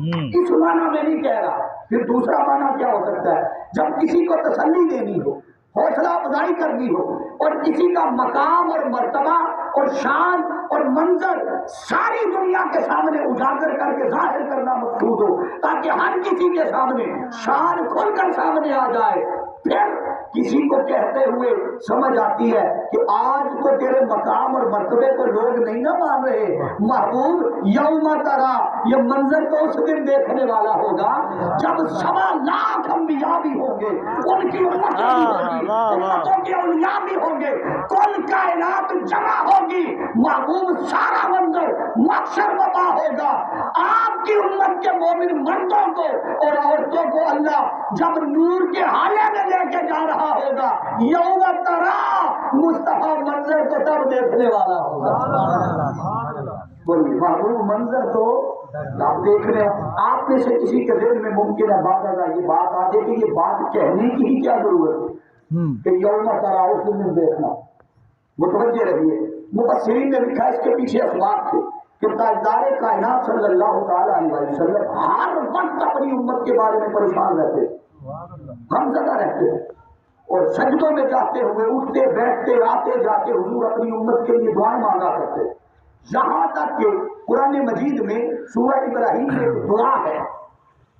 اس معنی میں نہیں کہہ رہا. پھر دوسرا معنی کیا ہو سکتا ہے؟ جب کسی کو تسلی دینی ہو، حوصلہ افزائی کرنی ہو، اور کسی کا مقام اور مرتبہ اور شان اور منظر ساری دنیا کے سامنے اجاگر کر کے ظاہر کرنا مقصود ہو، تاکہ ہر کسی کے سامنے شان کھل کر سامنے آ جائے. پھر کسی کو کہتے ہوئے سمجھ آتی ہے کہ آج تو تیرے مقام اور مرتبے کو لوگ نہیں نہ مان رہے. محبوب یوم ترا، یہ منظر تو اس دن دیکھنے والا ہوگا جب 1.25 انبیاء بھی ہوں گے، ان کی امت بھی ہوگی، امتوں کے اولیاء بھی ہوں گے، کل کائنات جمع ہوگی. محبوب سارا منظر محشر وبا ہوگا. آپ کی امت کے مومن مردوں کو اور عورتوں کو اللہ جب نور کے حالے میں لے کے جا رہا ہوگا، یوم ترا مصطفیٰ منظر کو تب دیکھنے والا ہوگا. بولیے محبوب منظر تو آپ دیکھ رہے ہیں. آپ میں سے کسی کے ذہن میں ممکن ہے بات آ یہ بات آ جائے کہ یہ بات کہنے کی ہی کیا ضرورت ہے کہ یوم ترا اس دن دیکھنا. متوجہ رہیے، مفسرین نے لکھا اس کے پیچھے اسباب تھے کہ تاجدار کائنات صلی اللہ تعالی علیہ وسلم ہر وقت اپنی امت کے بارے میں پریشان رہتے، ہم زدہ رہتے، اور سجدوں میں جاتے ہوئے اٹھتے بیٹھتے آتے جاتے حضور اپنی امت کے لیے دعائیں مانگا کرتے. یہاں تک کہ قرآن مجید میں سورہ ابراہیم میں ایک دعا ہے،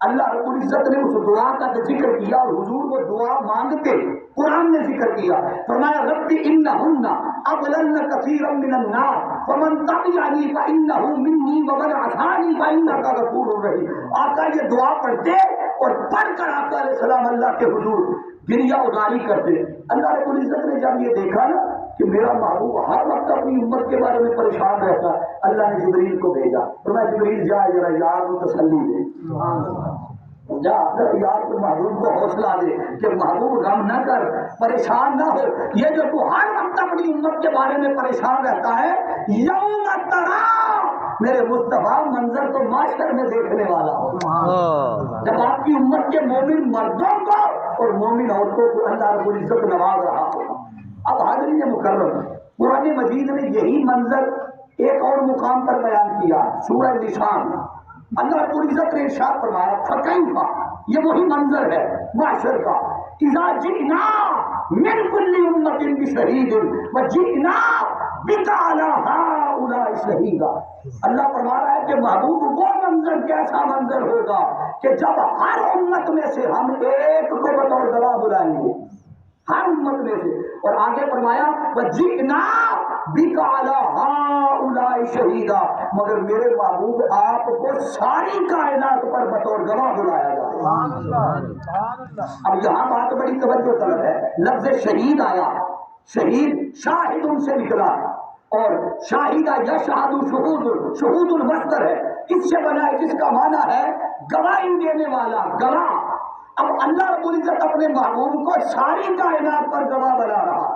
اللہ رب العزت نے اس دعا کا ذکر کیا اور حضور وہ دعا مانگتے. قرآن نے ذکر کیا، فرمایا رب انہن اضللن کثیرا من الناس فمن تبعنی فانہ منی ومن عصانی فانک غفور رحیم. آقا یہ دعا پڑھتے اور پڑھ کر آقا علیہ السلام اللہ کے حضور گریہ اداری کرتے. اللہ رب العزت نے جب یہ دیکھا نا کہ میرا محبوب ہر وقت اپنی امت کے بارے میں پریشان رہتا ہے، اللہ نے جبریل کو بھیجا. فرمایا جبریل جا ذرا یار کو تسلی دے، جا یار کو محبوب کو حوصلہ دے کہ محبوب غم نہ کر، پریشان نہ ہو. یہ جو تو ہر وقت اپنی امت کے بارے میں پریشان رہتا ہے، یوم ترا میرے مصطفیٰ منظر تو معاشر میں دیکھنے والا ہو جب آپ کی امت کے مومن مردوں کو اور مومن عورتوں کو اللہ رب العزت نواز رہا ہو. اب حاضرین مکرم، قرآن مجید نے یہی منظر ایک اور مقام پر بیان کیا، سورہ نسان. اللہ رب العزت نے ارشاد فرمایا فکیفا، یہ وہی منظر ہے محشر کا، اذا جئنا من کل امت بشہید وجئنا بک علی ہؤلاء شہیدا. اللہ فرما رہا ہے کہ محبوب وہ منظر کیسا منظر ہوگا کہ جب ہر امت میں سے ہم ایک کو بطور گواہ بلائیں گے، ہر امت میں سے. اور آگے فرمایا وجئنا بک علی ہؤلاء شہیدا، مگر میرے محبوب آپ کو ساری کائنات پر بطور گواہ بلایا جائے. اب یہاں بات بڑی توجہ طلب ہے، لفظ شہید آیا، شہید شاہد ان سے نکلا، اور شاہدہ یشہد شہود، شہود المصدر ہے، اس سے بنا ہے جس کا معنی ہے گواہی دینے والا، گواہ. اب اللہ رب العزت اپنے محبوب کو ساری کائنات پر گواہ بنا رہا.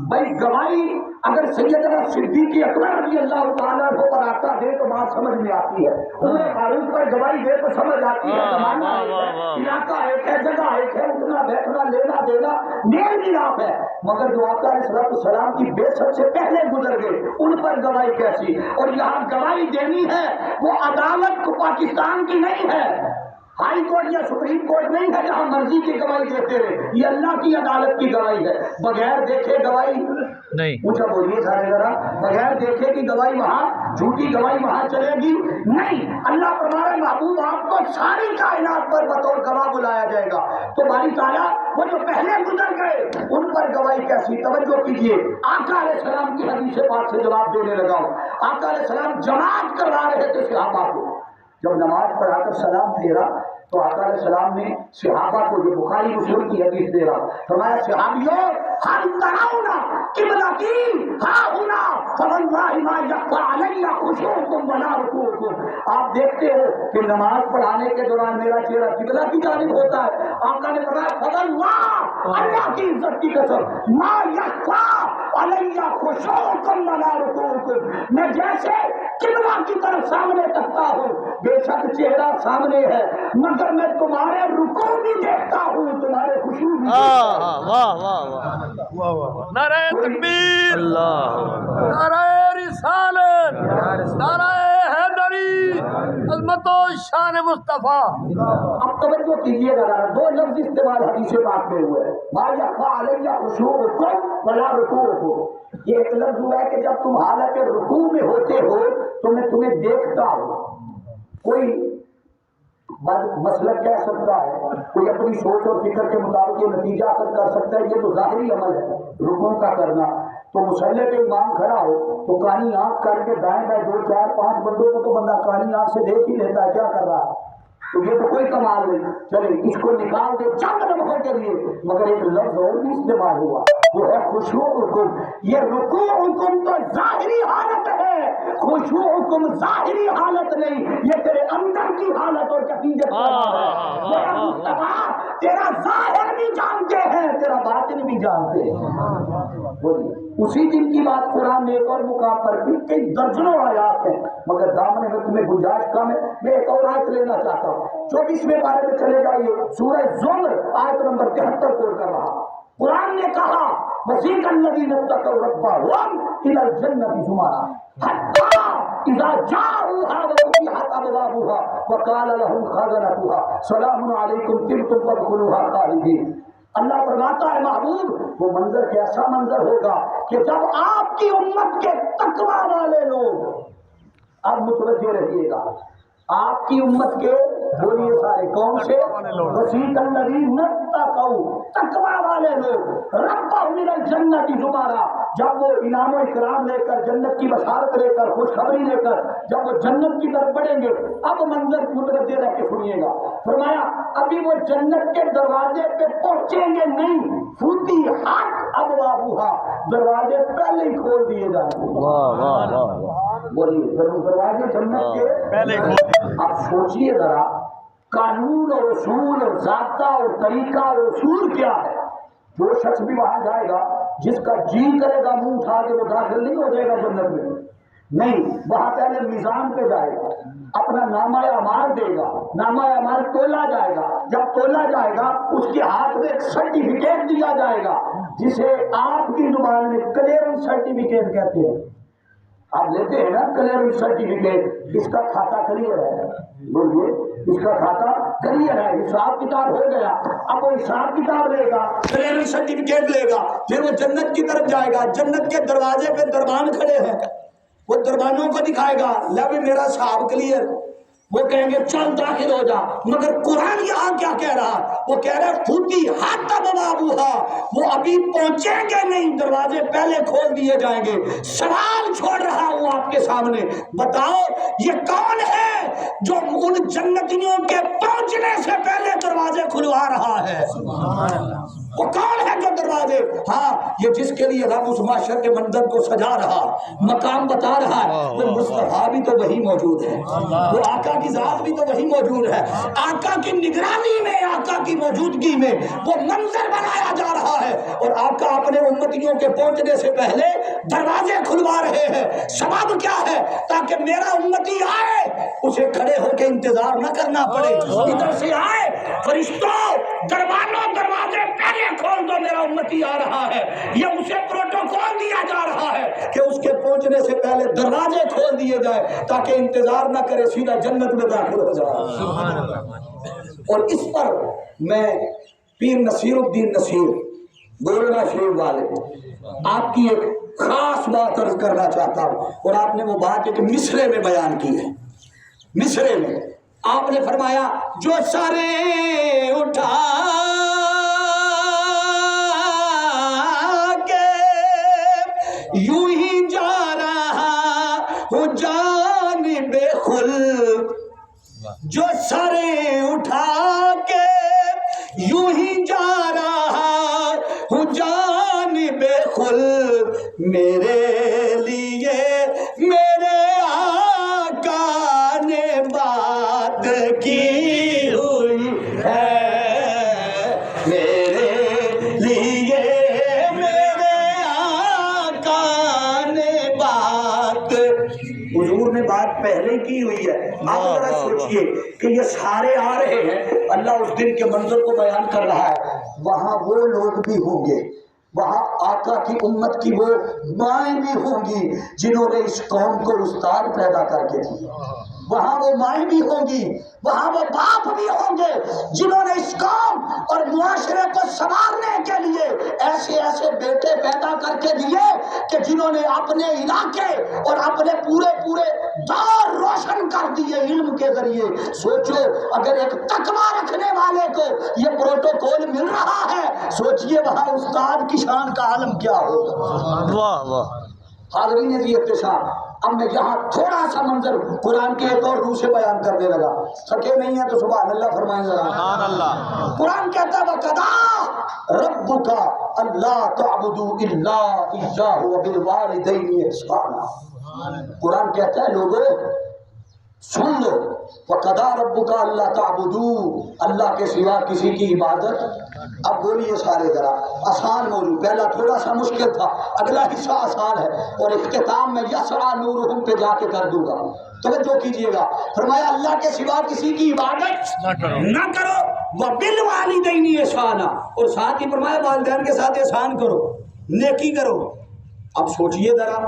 بھائی گواہی اگر سیدنا صدیق اکبر رضی اللہ تعالیٰ عنہ پر آتا دے تو بات سمجھ میں آتی ہے، عمر فاروق پر گواہی دے تو سمجھ آتی ہے. زمانہ ایک ہے، علاقہ ایک ہے، جگہ ایک ہے، اٹھنا بیٹھنا لینا دینا میل ملاپ ہے. مگر جو آقا علیہ السلام کی بعثت سے پہلے گزر گئے ان پر گواہی کیسی؟ اور یہاں گواہی دینی ہے وہ عدالت کو پاکستان کی نہیں ہے، ہائی کورٹ یا سپریم کورٹ نہیں ہے جہاں مرضی کی گواہی دیتے رہے. یہ اللہ کی عدالت کی گواہی ہے، بغیر دیکھے گواہی نہیں. اونچا بولیے سارے ذرا، بغیر دیکھے کی گواہی وہاں، جھوٹی گواہی وہاں چلے گی نہیں. اللہ فرمایا محبوب آپ کو ساری کائنات پر بطور گواہ بلایا جائے گا. تو باری تعالیٰ وہ جو پہلے گزر گئے ان پر گواہی کیسی؟ توجہ کیجیے، آقا علیہ السلام کی حدیث پاک سے جواب دینے لگا ہوں. آقا علیہ السلام جماعت کروا رہے تھے صحابہ کو، جب نماز پڑھا کر سلام پھیرا تو آقا علیہ السلام نے صحابہ کو، جو بخاری مسلم کی حدیث دے رہا، فرمایا صحابیوں ہل ترون قبلتی ہاں ہونا فواللہ ما یخفی علی خشوعکم ولا رکوعکم. آپ دیکھتے ہو کہ نماز پڑھانے کے دوران میرا چہرہ قبلہ کی جانب ہوتا ہے. آقا نے فرمایا فواللہ، اللہ کی عزت کی قسم، ما یخفی علی خشوعکم ولا رکوعکم، میں جیسے قبلہ کی طرف سامنے تکتا ہوں، بے شک چہرہ سامنے ہے مگر میں تمہارے رکوع بھی دیکھتا ہوں، تمہارے خشوع بھی دیکھتا ہوں. واہ واہ واہ واہ، نعرہ تکبیر، اللہ، نعرہ رسالت، نعرہ حیدر علی عظمت و شان مصطفیٰ. اب توجہ کیجیے گا، دو لفظ استعمال حدیث پاک میں ہوئے ہیں، ما یخفی علی خشوعکم ولا رکوعکم. یہ ایک لفظ ہوا ہے کہ جب تم حالت رکوع میں ہوتے ہو تو میں تمہیں دیکھتا ہوں. کوئی مسلک کہہ سکتا ہے، کوئی اپنی سوچ اور فکر کے مطابق یہ نتیجہ حاصل کر سکتا ہے، یہ تو ظاہری عمل ہے رکوع کا کرنا. تو مصلی پہ امام کھڑا ہو تو کانی آنکھ کر کے دائیں بائیں 2 4 5 بندوں کو تو بندہ کانی آنکھ سے دیکھ ہی لیتا ہے کیا کر رہا ہے. تو یہ تو کوئی کمال نہیں. چلے اس کو نکال دے چند لمحوں کے لیے، مگر ایک لفظ اور بھی استعمال ہوا، وہ ہے خشوعکم. یہ رکوعکم تو ظاہری حالت ہے، خشوعکم ظاہری حالت نہیں، یہ تیرے اندر کی حالت اور کیفیت کا ہے. میرا مصطفیٰ تیرا ظاہر بھی جانتے ہیں، تیرا باطن بھی جانتے ہیں. بولیے اسی دن کی بات قرآن میں ایک اور مقام پر بھی کئی درجنوں آیات ہیں، مگر دامن میں تمہیں گنجائش کم ہے. میں ایک اور آیت لینا چاہتا ہوں، 24ویں پارے میں چلے جائیے، سورہ زمر آیت نمبر 73 کوٹ کر رہا. قرآن نے کہا وسیق الذین اتقوا ربهم الی الجنۃ زمرا حتی اذا جاءوها وفتحت ابوابها وقال لهم خزنتها سلام علیکم طبتم فادخلوها خالدین. اللہ فرماتا ہے محبوب وہ منظر کیسا منظر ہوگا کہ جب آپ کی امت کے تقوی والے لوگ، اب متوجہ رہیے گا، آپ کی امت کے بولیے سارے کون سے؟ وسیق الذین اتقوا تقوی والے لوگ ربهم الی الجنۃ زمرا. جب وہ انعام و اکرام لے کر، جنت کی بشارت لے کر، خوشخبری لے کر جب وہ جنت کی طرف بڑھیں گے، اب منظر متوجہ رہ کے سنیے گا. فرمایا ابھی وہ جنت کے دروازے پہ پہنچیں گے نہیں، فتحت ابوابها، دروازے پہلے ہی کھول دیے جائیں گے. بولیے دروازے جنت کے پہلے کھول. اب سوچیے ذرا، قانون اور اصول اور ضابطہ اور طریقہ اور اصول کیا ہے؟ جو شخص بھی وہاں جائے گا، جس کا جی کرے گا منہ اٹھا کے وہ داخل نہیں ہو جائے گا جنت میں، نہیں. وہاں پہلے میزان پہ جائے گا، اپنا نامہ اعمال دے گا، نامہ اعمال تولا جائے گا. جب تولا جائے گا اس کے ہاتھ میں ایک سرٹیفکیٹ دیا جائے گا جسے آپ کی زبان میں کلیئرنس سرٹیفکیٹ کہتے ہیں. آپ لیتے ہیں نا کلیئرنس سرٹیفکیٹ، اس کا کھاتا کلیئر ہے. بولیے اس کا کھاتا کلیئر ہے، حساب کتاب ہو گیا. اب وہ حساب کتاب لے گا، کلیئرنس سرٹیفکیٹ لے گا، پھر وہ جنت کی طرف جائے گا. جنت کے دروازے پہ دربان کھڑے ہیں، وہ دربانوں کو دکھائے گا لے بھی میرا حساب کلیئر. وہ کہیں گے چل داخل ہو جا. مگر قرآن یہاں کیا کہہ رہا؟ وہ کہہ رہا ہے فتحت ابوابها، وہ ابھی پہنچیں گے نہیں، دروازے پہلے کھول دیے جائیں گے. سوال چھوڑ رہا ہوں آپ کے سامنے، بتاؤ یہ کون ہے جو ان جنتیوں کے پہنچنے سے پہلے دروازے کھلوا رہا ہے؟ وہ کون ہے جو دروازے؟ ہاں یہ جس کے لیے رب اس معاشر کے منظر کو سجا رہا، مقام بتا رہا ہے، وہ مصطفیٰ بھی تو وہی موجود ہے، وہ آقا کی ذات بھی تو وہی موجود ہے. آقا کی نگرانی میں، آقا کی موجودگی میں وہ منظر بنایا جا رہا ہے، اور آقا اپنے امتیوں کے پہنچنے سے پہلے دروازے کھلوا رہے ہیں. سبب کیا ہے؟ تاکہ میرا امتی آئے، اسے کھڑے ہو کے انتظار نہ کرنا پڑے. ادھر سے آئے، فرشتوں دروازے پہلے کھول دو، میرا امتی آ رہا ہے. یہ اسے پروٹوکول دیا جا رہا ہے کہ اس کے پہنچنے سے پہلے دروازے کھول دیے جائے تاکہ انتظار نہ کرے، سیدھا جنت میں داخل ہو جائے. اور اس پر میں پیر نصیر الدین نصیر گولڈا شریف والے آپ کی ایک خاص بات عرض کرنا چاہتا ہوں. اور آپ نے وہ بات ایک مصرے میں بیان کی ہے. مصرے میں آپ نے فرمایا جو سارے اٹھا کے یوں ہی جا رہا ہو جانب خلد، جو سارے اٹھا کے یوں ہی جا رہا ہو جانب خلد، میرے لیے میرے آقا نے بات کی ہوئی ہے، میرے لیے میرے آقا نے بات. حضور نے بات پہلے کی ہوئی ہے. آپ ذرا سوچئے کہ یہ سارے آ رہے ہیں، اللہ اس دن کے منظر کو بیان کر رہا ہے. وہاں وہ لوگ بھی ہوں گے، وہاں آقا کی امت کی وہ مائیں بھی ہوں گی جنہوں نے اس قوم کو استاد پیدا کر کے دی. وہاں وہ مائیں بھی ہوں گی، وہاں وہ باپ بھی ہوں گے جنہوں نے اس قوم اور معاشرے کو سنوارنے کے لیے ایسے ایسے بیٹے پیدا کر کے دیے کہ جنہوں نے اپنے علاقے اور اپنے پورے دور روشن کر دیے علم کے ذریعے۔ سوچو اگر ایک تقویٰ رکھنے والے کو یہ پروٹوکول مل رہا ہے، سوچئے وہاں استاد کی شان کا عالم کیا ہوگا۔ واہ واہ۔ حاضرین جی احتشام، اب میں یہاں تھوڑا سا منظر قرآن کے ایک اور روح سے بیان کرنے لگا، تھکے نہیں ہیں تو سبحان اللہ فرمائیں ذرا۔ سبحان اللہ۔ قرآن کہتا ہے وَقَضَىٰ رَبُّكَ أَلَّا تَعْبُدُوا إِلَّا إِيَّاهُ وَبِالْوَالِدَيْنِ إِحْسَانًا۔ قرآن کہتا ہے لوگوں سن لو، وَقَضَىٰ رَبُّكَ أَلَّا تَعْبُدُوا، اللہ کے سوا کسی کی عبادت۔ اب بولیے سارے ذرا، آسان موضوع، پہلا تھوڑا سا مشکل تھا، اگلا حصہ آسان ہے، اور اختتام میں یسعیٰ نورہم پہ جا کے کر دوں گا۔ توجہ کیجئے گا، فرمایا اللہ کے سوا کسی کی عبادت نہ کرو، وَبِالْوَالِدَيْنِ إِحْسَانًا، اور ساتھ ہی فرمایا والدین کے ساتھ احسان کرو، نیکی کرو۔ اب سوچئے ذرا،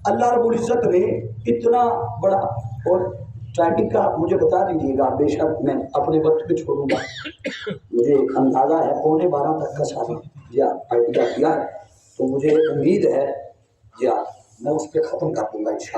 اللہ رب العزت نے اتنا بڑا، اور ٹائمنگ کا مجھے بتا دیجیے گا، بے شک میں اپنے وقت پہ چھوڑوں گا، مجھے اندازہ ہے 11:15 تک کا سارا یا آئیڈیا کیا ہے، تو مجھے امید ہے یا میں اس پہ ختم کر دوں گا انشاءاللہ۔